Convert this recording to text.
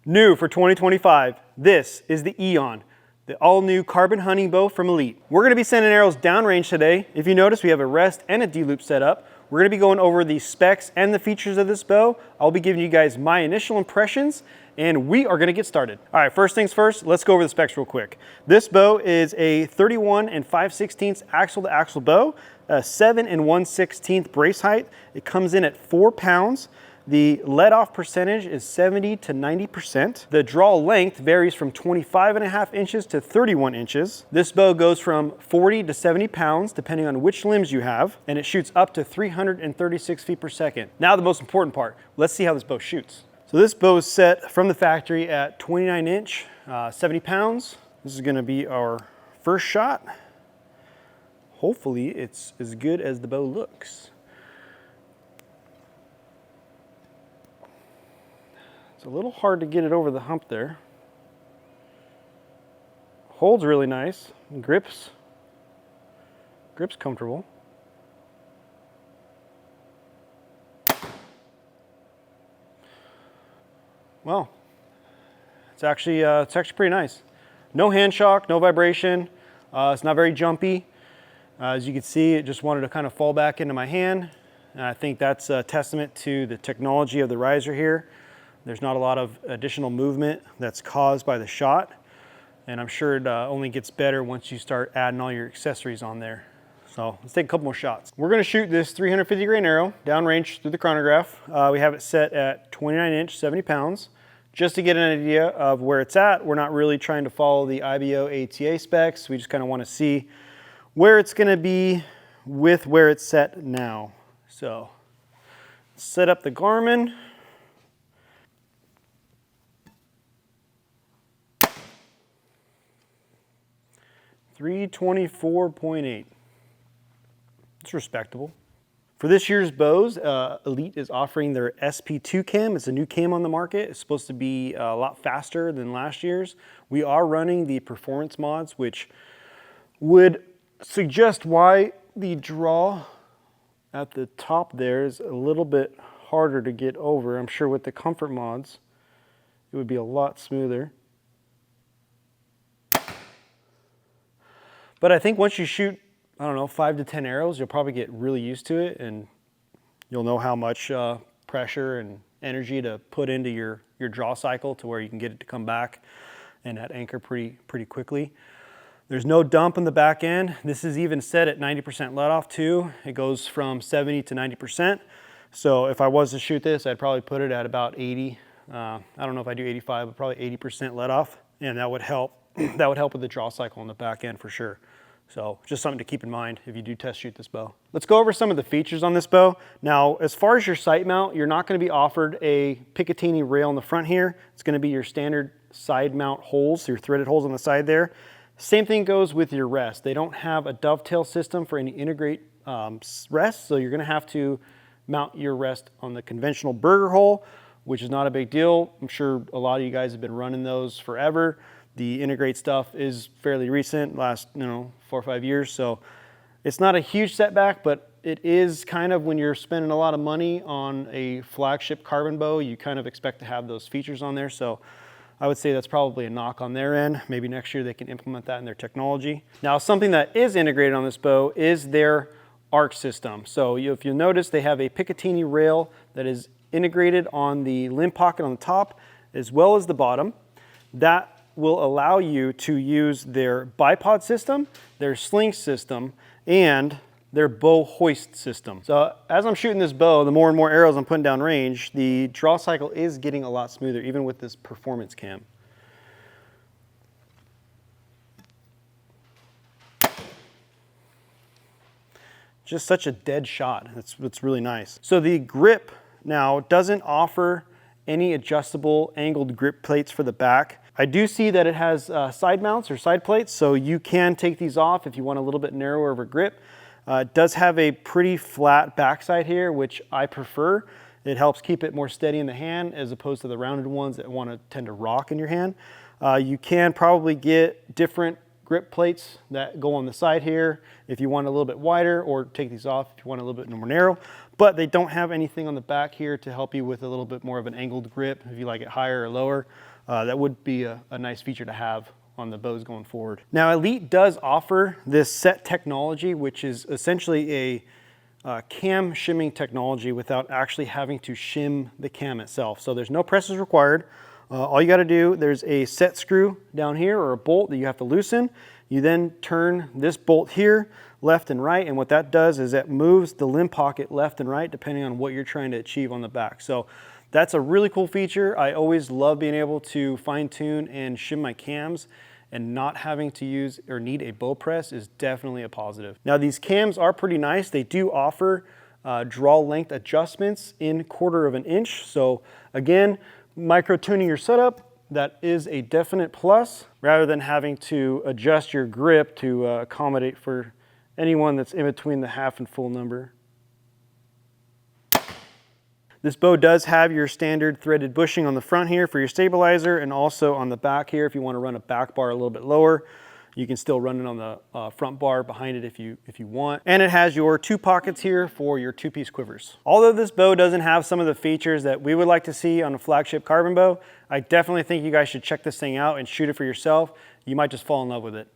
New for 2025, this is the EON, the all-new carbon hunting bow from Elite. We're going to be sending arrows downrange today. If you notice, we have a rest and a D-loop set up. We're going to be going over the specs and the features of this bow. I'll be giving you guys my initial impressions, and we are going to get started. All right, first things first, let's go over the specs real quick. This bow is a 31 5/16 axle-to-axle bow, a 7 1/16 brace height. It comes in at 4 pounds. The let-off percentage is 70 to 90%. The draw length varies from 25.5 inches to 31 inches. This bow goes from 40 to 70 pounds, depending on which limbs you have, and it shoots up to 336 feet per second. Now the most important part, let's see how this bow shoots. So this bow is set from the factory at 29 inch, 70 pounds. This is gonna be our first shot. Hopefully it's as good as the bow looks. It's a little hard to get it over the hump there. Holds really nice. Grips comfortable. Well, it's actually pretty nice. No hand shock, no vibration. It's not very jumpy. As you can see, it just wanted to kind of fall back into my hand. And I think that's a testament to the technology of the riser here. There's not a lot of additional movement that's caused by the shot. And I'm sure it only gets better once you start adding all your accessories on there. So let's take a couple more shots. We're gonna shoot this 350 grain arrow downrange through the chronograph. We have it set at 29 inch, 70 pounds. Just to get an idea of where it's at, we're not really trying to follow the IBO ATA specs. We just kind of want to see where it's gonna be with where it's set now. So set up the Garmin. 324.8. It's respectable. For this year's bows, Elite is offering their SP2 cam. It's a new cam on the market. It's supposed to be a lot faster than last year's. We are running the performance mods, which would suggest why the draw at the top there is a little bit harder to get over. I'm sure with the comfort mods, it would be a lot smoother. But I think once you shoot, I don't know, 5 to 10 arrows, you'll probably get really used to it, and you'll know how much pressure and energy to put into your draw cycle to where you can get it to come back and at anchor pretty quickly. There's no dump in the back end. This is even set at 90% let off too. It goes from 70 to 90%. So if I was to shoot this, I'd probably put it at about 80. I don't know if I do 85, but probably 80% let off, and that would help. That would help with the draw cycle on the back end for sure. So just something to keep in mind if you do test shoot this bow. Let's go over some of the features on this bow. Now, as far as your sight mount, you're not going to be offered a Picatinny rail in the front here. It's going to be your standard side mount holes, your threaded holes on the side there. Same thing goes with your rest. They don't have a dovetail system for any integrate rest, so you're going to have to mount your rest on the conventional burger hole, which is not a big deal. I'm sure a lot of you guys have been running those forever. The integrate stuff is fairly recent, last 4 or 5 years, so it's not a huge setback, but it is kind of when you're spending a lot of money on a flagship carbon bow, you kind of expect to have those features on there. So I would say that's probably a knock on their end. Maybe next year they can implement that in their technology. Now, something that is integrated on this bow is their arc system. So if you'll notice, they have a Picatinny rail that is integrated on the limb pocket on the top as well as the bottom. That will allow you to use their bipod system, their sling system, and their bow hoist system. So as I'm shooting this bow, the more and more arrows I'm putting down range, the draw cycle is getting a lot smoother, even with this performance cam. Just such a dead shot. It's really nice. So the grip now doesn't offer any adjustable angled grip plates for the back. I do see that it has side mounts or side plates, so you can take these off if you want a little bit narrower of a grip. It does have a pretty flat backside here, which I prefer. It helps keep it more steady in the hand as opposed to the rounded ones that tend to rock in your hand. You can probably get different grip plates that go on the side here if you want a little bit wider, or take these off if you want a little bit more narrow. But they don't have anything on the back here to help you with a little bit more of an angled grip if you like it higher or lower. that would be a nice feature to have on the bows going forward. Now, Elite does offer this set technology, which is essentially a cam shimming technology without actually having to shim the cam itself. So there's no presses required. All you got to do, there's a set screw down here or a bolt that you have to loosen. You then turn this bolt here left and right, and what that does is it moves the limb pocket left and right depending on what you're trying to achieve on the back. So that's a really cool feature. I always love being able to fine tune and shim my cams, and not having to use or need a bow press is definitely a positive. Now, these cams are pretty nice. They do offer draw length adjustments in 1/4 of an inch. So again, micro tuning your setup, that is a definite plus, rather than having to adjust your grip to accommodate for anyone that's in between the half and full number. This bow does have your standard threaded bushing on the front here for your stabilizer, and also on the back here if you want to run a back bar a little bit lower. You can still run it on the front bar behind it if you want. And it has your 2 pockets here for your 2-piece quivers. Although this bow doesn't have some of the features that we would like to see on a flagship carbon bow, I definitely think you guys should check this thing out and shoot it for yourself. You might just fall in love with it.